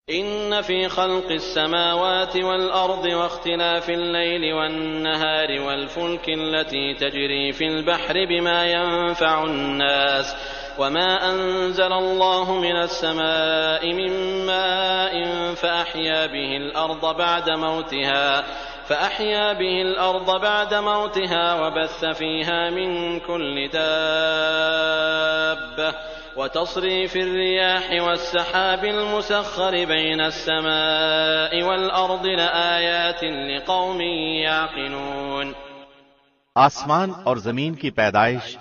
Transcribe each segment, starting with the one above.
إن في خلق السماوات والأرض واختلاف الليل والنهار والفلك التي تجري في البحر بما ينفع الناس وما أنزل الله من السماء من ماء فأحيا به الأرض بعد موتها وبث فيها من كل دابة وتصريف الرياح والسحاب المسخر بين السماء والأرض لآيات لقوم يعقلون۔ آسمان اور زمین کی پیدائش،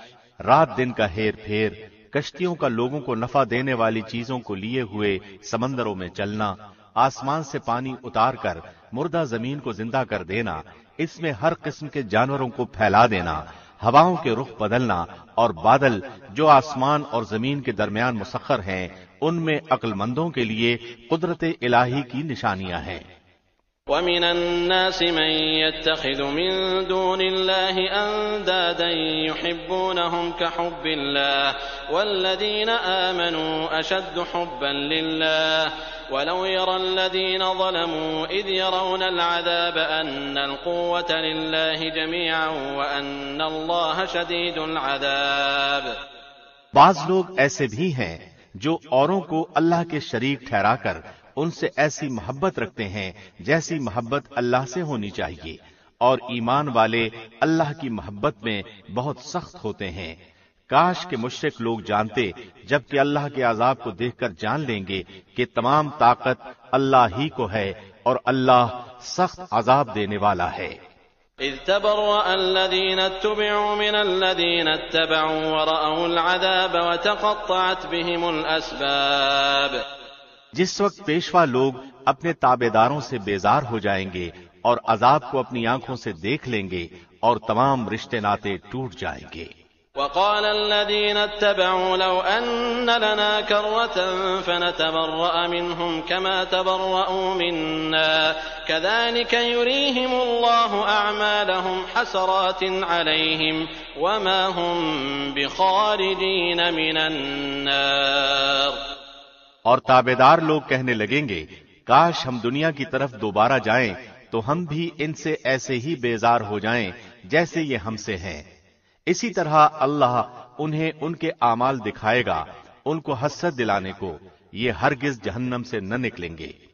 رات دن کا ہیر پھیر، کشتیوں کا لوگوں کو نفع دینے والی چیزوں کو لیے ہوئے سمندروں میں چلنا، آسمان سے پانی اتار کر مردہ زمین کو زندہ کر دینا، اس میں ہر قسم کے جانوروں کو پھیلا دینا، ہواؤں کے رخ بدلنا اور بادل جو آسمان اور زمین کے درمیان مسخر ہیں، ان میں عقل مندوں کے لیے قدرت الہی کی نشانیاں ہیں۔ وَمِنَ النَّاسِ مَن يَتَّخِذُ مِن دُونِ اللَّهِ أَندَادًا يُحِبُّونَهُمْ كَحُبِّ اللَّهِ وَالَّذِينَ آمَنُوا أَشَدُّ حُبًّا لِّلَّهِ وَلَوْ يَرَى الَّذِينَ ظَلَمُوا إِذْ يَرَوْنَ الْعَذَابَ أَنَّ الْقُوَّةَ لِلَّهِ جَمِيعًا وَأَنَّ اللَّهَ شَدِيدُ الْعَذَابِ۔ بعض لوگ ایسے بھی ہیں جو اوروں کو اللہ کے شریک ٹھہرا کر ان سے ایسی محبت رکھتے ہیں جیسی محبت اللہ سے ہونی چاہیے، اور ایمان والے اللہ کی محبت میں بہت سخت ہوتے ہیں۔ کاش کہ مشرک لوگ جانتے، جبکہ اللہ کے عذاب کو دیکھ کر جان لیں گے کہ تمام طاقت اللہ ہی کو ہے اور اللہ سخت عذاب دینے والا ہے۔ إذ تبرأ الذين اتبعوا من الذين اتبعوا ورأوا العذاب وتقطعت بهم الأسباب۔ جس وقت پیشوا لوگ اپنے تابعداروں سے بیزار ہو جائیں گے اور عذاب کو اپنی آنکھوں سے دیکھ لیں گے اور تمام رشتے ناطے ٹوٹ جائیں گے۔ وقال الذين اتبعوا لو أن لنا كرة فنتبرأ منهم كما تبرأوا منا كذلك يريهم الله أعمالهم حسرات عليهم وما هم بخارجين من النار۔ اور تابعدار لوگ کہنے لگیں گے، کاش ہم دنیا کی طرف دوبارہ جائیں تو ہم بھی ان سے ایسے ہی بیزار ہو جائیں جیسے یہ ہم سے ہیں۔ اسی طرح اللہ انہیں ان کے اعمال دکھائے گا، ان کو حسرت دلانے کو، یہ ہرگز جہنم سے نہ نکلیں گے۔